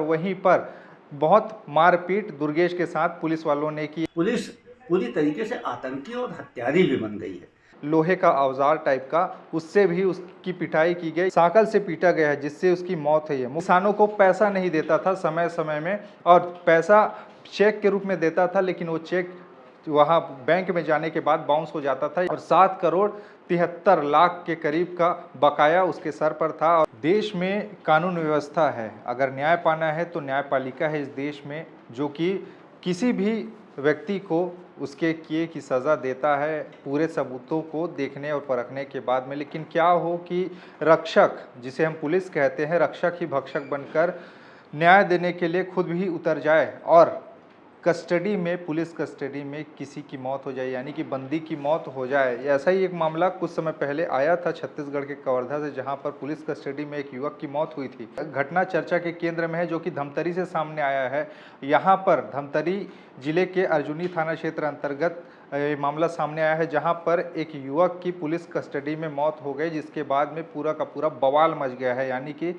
वहीं पर बहुत मारपीट दुर्गेश के साथ पुलिस वालों ने की। पुलिस पूरी तरीके से आतंकी और हत्यारी भी बन गई है। लोहे का औजार टाइप का, उससे भी उसकी पिटाई की गई, साकल से पीटा गया है जिससे उसकी मौत हुई है। किसानों को पैसा नहीं देता था समय समय में, और पैसा चेक के रूप में देता था, लेकिन वो चेक वहाँ बैंक में जाने के बाद बाउंस हो जाता था और 7 करोड़ 73 लाख के करीब का बकाया उसके सर पर था। और देश में कानून व्यवस्था है, अगर न्याय पाना है तो न्यायपालिका है इस देश में, जो कि किसी भी व्यक्ति को उसके किए की सज़ा देता है पूरे सबूतों को देखने और परखने के बाद में। लेकिन क्या हो कि रक्षक, जिसे हम पुलिस कहते हैं, रक्षक ही भक्षक बनकर न्याय देने के लिए खुद भी उतर जाए और कस्टडी में, पुलिस कस्टडी में किसी की मौत हो जाए, यानी कि बंदी की मौत हो जाए। ऐसा ही एक मामला कुछ समय पहले आया था छत्तीसगढ़ के कवर्धा से, जहां पर पुलिस कस्टडी में एक युवक की मौत हुई थी। घटना चर्चा के केंद्र में है, जो कि धमतरी से सामने आया है। यहाँ पर धमतरी जिले के अर्जुनी थाना क्षेत्र अंतर्गत मामला सामने आया है, जहां पर एक युवक की पुलिस कस्टडी में मौत हो गई, जिसके बाद में पूरा का पूरा बवाल मच गया है। यानी कि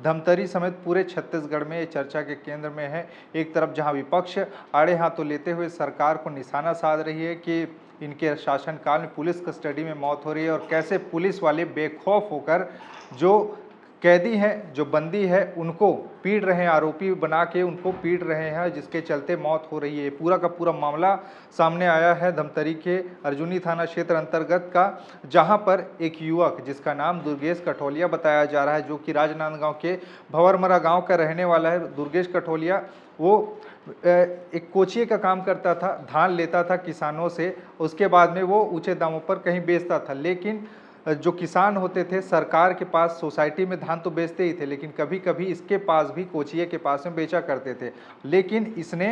धमतरी समेत पूरे छत्तीसगढ़ में ये चर्चा के केंद्र में है। एक तरफ जहां विपक्ष आड़े हाथों लेते हुए सरकार को निशाना साध रही है कि इनके शासनकाल में पुलिस कस्टडी में मौत हो रही है, और कैसे पुलिस वाले बेखौफ होकर जो कैदी हैं, जो बंदी है, उनको पीट रहे हैं, आरोपी बना के उनको पीट रहे हैं, जिसके चलते मौत हो रही है। पूरा का पूरा मामला सामने आया है धमतरी के अर्जुनी थाना क्षेत्र अंतर्गत का, जहां पर एक युवक जिसका नाम दुर्गेश कठोलिया बताया जा रहा है, जो कि राजनांदगांव के भंवरमरा गांव का रहने वाला है। दुर्गेश कठोलिया वो एक कोचिए का काम करता था, धान लेता था किसानों से, उसके बाद में वो ऊंचे दामों पर कहीं बेचता था। लेकिन जो किसान होते थे सरकार के पास सोसाइटी में धान तो बेचते ही थे, लेकिन कभी कभी इसके पास भी, कोचिए के पास में बेचा करते थे। लेकिन इसने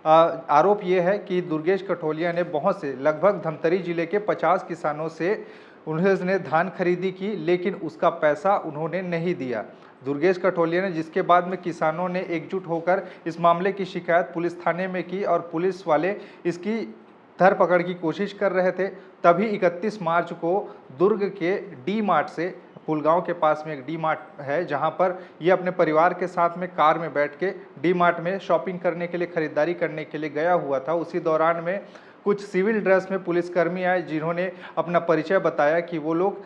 आरोप ये है कि दुर्गेश कठोलिया ने बहुत से, लगभग धमतरी जिले के 50 किसानों से उन्होंने धान खरीदी की, लेकिन उसका पैसा उन्होंने नहीं दिया दुर्गेश कठोलिया ने। जिसके बाद में किसानों ने एकजुट होकर इस मामले की शिकायत पुलिस थाने में की, और पुलिस वाले इसकी धरपकड़ की कोशिश कर रहे थे। तभी 31 मार्च को दुर्ग के डी मार्ट से, पुलगांव के पास में एक डी मार्ट है, जहां पर ये अपने परिवार के साथ में कार में बैठ के डी मार्ट में शॉपिंग करने के लिए, खरीदारी करने के लिए गया हुआ था। उसी दौरान में कुछ सिविल ड्रेस में पुलिसकर्मी आए, जिन्होंने अपना परिचय बताया कि वो लोग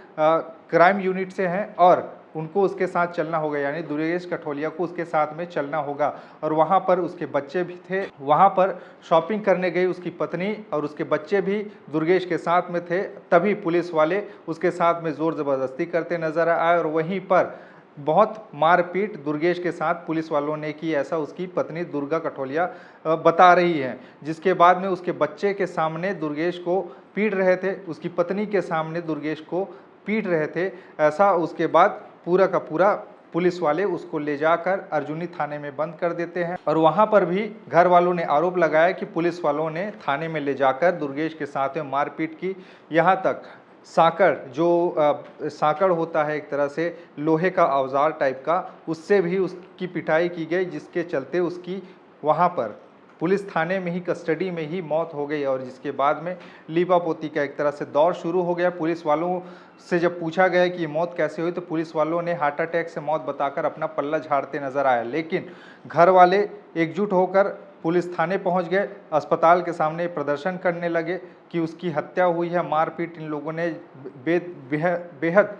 क्राइम यूनिट से हैं और उनको उसके साथ चलना होगा, यानी दुर्गेश कठोलिया को उसके साथ में चलना होगा। और वहाँ पर उसके बच्चे भी थे, वहाँ पर शॉपिंग करने गई उसकी पत्नी और उसके बच्चे भी दुर्गेश के साथ में थे। तभी पुलिस वाले उसके साथ में ज़ोर ज़बरदस्ती करते नजर आए, और वहीं पर बहुत मारपीट दुर्गेश के साथ पुलिस वालों ने की, ऐसा उसकी पत्नी दुर्गा कठोलिया बता रही है। जिसके बाद में उसके बच्चे के सामने दुर्गेश को पीट रहे थे, उसकी पत्नी के सामने दुर्गेश को पीट रहे थे। ऐसा उसके बाद पूरा का पूरा पुलिस वाले उसको ले जाकर अर्जुनी थाने में बंद कर देते हैं, और वहां पर भी घर वालों ने आरोप लगाया कि पुलिस वालों ने थाने में ले जाकर दुर्गेश के साथ में मारपीट की। यहां तक साकड़, जो साकड़ होता है एक तरह से लोहे का औजार टाइप का, उससे भी उसकी पिटाई की गई, जिसके चलते उसकी वहां पर पुलिस थाने में ही, कस्टडी में ही मौत हो गई। और जिसके बाद में लीपापोती का एक तरह से दौर शुरू हो गया। पुलिस वालों से जब पूछा गया कि ये मौत कैसे हुई, तो पुलिस वालों ने हार्ट अटैक से मौत बताकर अपना पल्ला झाड़ते नजर आया। लेकिन घर वाले एकजुट होकर पुलिस थाने पहुंच गए, अस्पताल के सामने प्रदर्शन करने लगे कि उसकी हत्या हुई है, मारपीट, इन लोगों ने बेहद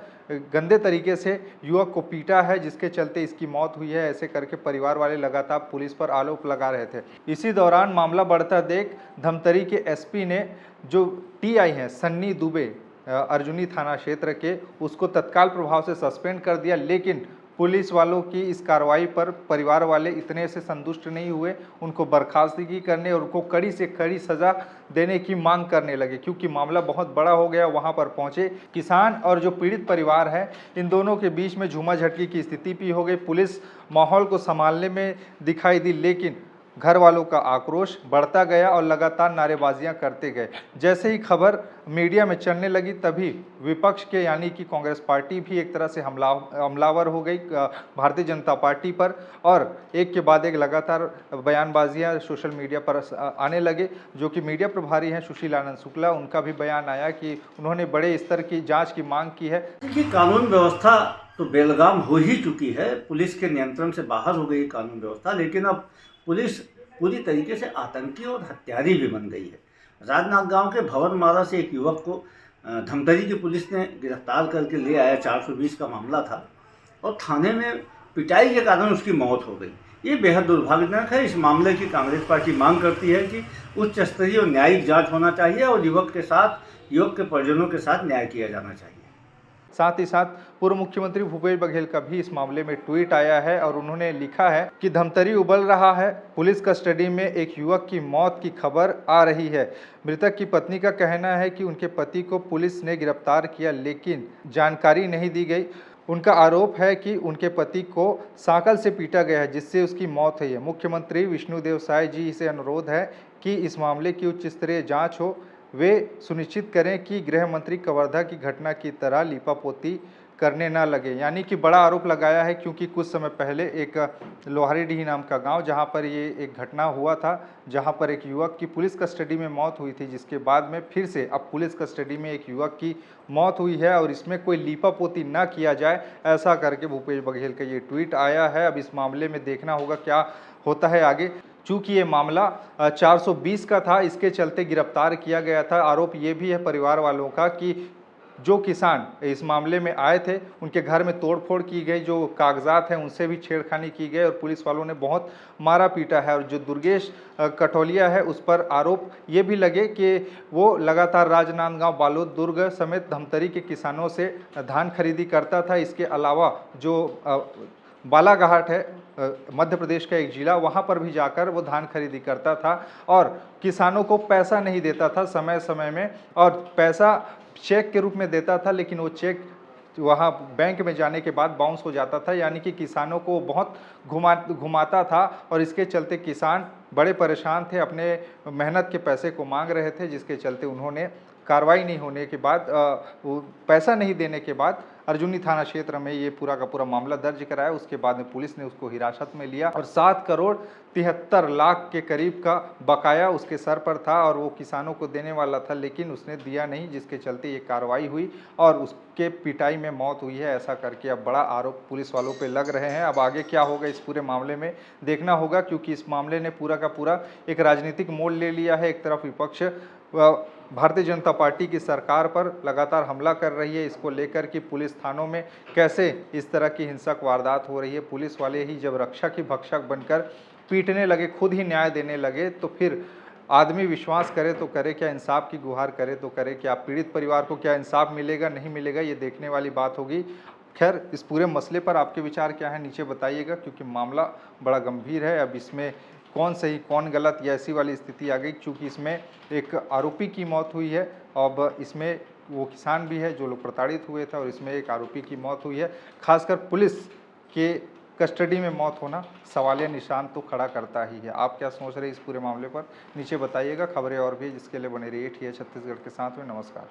गंदे तरीके से युवक को पीटा है, जिसके चलते इसकी मौत हुई है। ऐसे करके परिवार वाले लगातार पुलिस पर आरोप लगा रहे थे। इसी दौरान मामला बढ़ता देख धमतरी के एसपी ने, जो टीआई हैं सन्नी दुबे अर्जुनी थाना क्षेत्र के, उसको तत्काल प्रभाव से सस्पेंड कर दिया। लेकिन पुलिस वालों की इस कार्रवाई पर परिवार वाले इतने से संतुष्ट नहीं हुए, उनको बर्खास्तगी करने और उनको कड़ी से कड़ी सज़ा देने की मांग करने लगे, क्योंकि मामला बहुत बड़ा हो गया। वहां पर पहुंचे किसान और जो पीड़ित परिवार है, इन दोनों के बीच में झूमाझटकी की स्थिति भी हो गई। पुलिस माहौल को संभालने में दिखाई दी, लेकिन घर वालों का आक्रोश बढ़ता गया और लगातार नारेबाजियां करते गए। जैसे ही खबर मीडिया में चलने लगी तभी विपक्ष के यानी कि कांग्रेस पार्टी भी एक तरह से हमलावर हो गई भारतीय जनता पार्टी पर, और एक के बाद एक लगातार बयानबाजियां सोशल मीडिया पर आने लगे। जो कि मीडिया प्रभारी हैं सुशील आनंद शुक्ला, उनका भी बयान आया कि उन्होंने बड़े स्तर की जांच की मांग की है। देखिए, कानून व्यवस्था तो बेलगाम हो ही चुकी है, पुलिस के नियंत्रण से बाहर हो गई कानून व्यवस्था, लेकिन अब पुलिस पूरी तरीके से आतंकी और हत्यारी भी बन गई है। राजनांदगांव के भवनमारा से एक युवक को धमतरी की पुलिस ने गिरफ्तार करके ले आया। 420 का मामला था और थाने में पिटाई के कारण उसकी मौत हो गई। ये बेहद दुर्भाग्यजनक है। इस मामले की कांग्रेस पार्टी मांग करती है कि उच्च स्तरीय और न्यायिक जांच होना चाहिए और युवक के परिजनों के साथ न्याय किया जाना चाहिए। साथ ही साथ पूर्व मुख्यमंत्री भूपेश बघेल का भी इस मामले में ट्वीट आया है और उन्होंने लिखा है कि धमतरी उबल रहा है, पुलिस कस्टडी में एक युवक की मौत की खबर आ रही है। मृतक की पत्नी का कहना है कि उनके पति को पुलिस ने गिरफ्तार किया लेकिन जानकारी नहीं दी गई। उनका आरोप है कि उनके पति को सांकल से पीटा गया है जिससे उसकी मौत हुई है। मुख्यमंत्री विष्णुदेव साय जी से अनुरोध है कि इस मामले की उच्च स्तरीय जांच हो। वे सुनिश्चित करें कि गृह मंत्री कवर्धा की घटना की तरह लीपापोती करने ना लगे। यानी कि बड़ा आरोप लगाया है क्योंकि कुछ समय पहले एक लोहारीडीह नाम का गांव जहां पर ये एक घटना हुआ था, जहां पर एक युवक की पुलिस कस्टडी में मौत हुई थी, जिसके बाद में फिर से अब पुलिस कस्टडी में एक युवक की मौत हुई है और इसमें कोई लीपापोती ना किया जाए, ऐसा करके भूपेश बघेल का ये ट्वीट आया है। अब इस मामले में देखना होगा क्या होता है आगे। चूंकि ये मामला 420 का था, इसके चलते गिरफ्तार किया गया था। आरोप ये भी है परिवार वालों का कि जो किसान इस मामले में आए थे उनके घर में तोड़फोड़ की गई, जो कागजात हैं उनसे भी छेड़खानी की गई और पुलिस वालों ने बहुत मारा पीटा है। और जो दुर्गेश कठौलिया है उस पर आरोप ये भी लगे कि वो लगातार राजनांदगांव, बालोद, दुर्ग समेत धमतरी के किसानों से धान खरीदी करता था। इसके अलावा जो बालाघाट है मध्य प्रदेश का एक जिला, वहाँ पर भी जाकर वो धान खरीदी करता था और किसानों को पैसा नहीं देता था समय समय में, और पैसा चेक के रूप में देता था, लेकिन वो चेक वहाँ बैंक में जाने के बाद बाउंस हो जाता था। यानी कि किसानों को बहुत घुमाता था और इसके चलते किसान बड़े परेशान थे, अपने मेहनत के पैसे को मांग रहे थे, जिसके चलते उन्होंने कार्रवाई नहीं होने के बाद पैसा नहीं देने के बाद अर्जुनी थाना क्षेत्र में ये पूरा का पूरा मामला दर्ज कराया। उसके बाद में पुलिस ने उसको हिरासत में लिया और 7 करोड़ 73 लाख के करीब का बकाया उसके सर पर था और वो किसानों को देने वाला था, लेकिन उसने दिया नहीं, जिसके चलते ये कार्रवाई हुई और उसके पिटाई में मौत हुई है। ऐसा करके अब बड़ा आरोप पुलिस वालों पे लग रहे हैं। अब आगे क्या होगा इस पूरे मामले में देखना होगा, क्योंकि इस मामले ने पूरा का पूरा एक राजनीतिक मोड़ ले लिया है। एक तरफ विपक्ष भारतीय जनता पार्टी की सरकार पर लगातार हमला कर रही है, इसको लेकर कि पुलिस थानों में कैसे इस तरह की हिंसक वारदात हो रही है। पुलिस वाले ही जब रक्षक ही भक्षक बनकर पीटने लगे, खुद ही न्याय देने लगे, तो फिर आदमी विश्वास करे तो करे क्या, इंसाफ की गुहार करे तो करे क्या। पीड़ित परिवार को क्या इंसाफ मिलेगा, नहीं मिलेगा, ये देखने वाली बात होगी। खैर, इस पूरे मसले पर आपके विचार क्या हैं नीचे बताइएगा, क्योंकि मामला बड़ा गंभीर है। अब इसमें कौन सही कौन गलत, ये ऐसी वाली स्थिति आ गई, क्योंकि इसमें एक आरोपी की मौत हुई है। अब इसमें वो किसान भी है जो लोग प्रताड़ित हुए थे और इसमें एक आरोपी की मौत हुई है। खासकर पुलिस के कस्टडी में मौत होना सवालिया निशान तो खड़ा करता ही है। आप क्या सोच रहे हैं इस पूरे मामले पर, नीचे बताइएगा। खबरें और भी जिसके लिए बने रहिए TH छत्तीसगढ़ के साथ में। नमस्कार।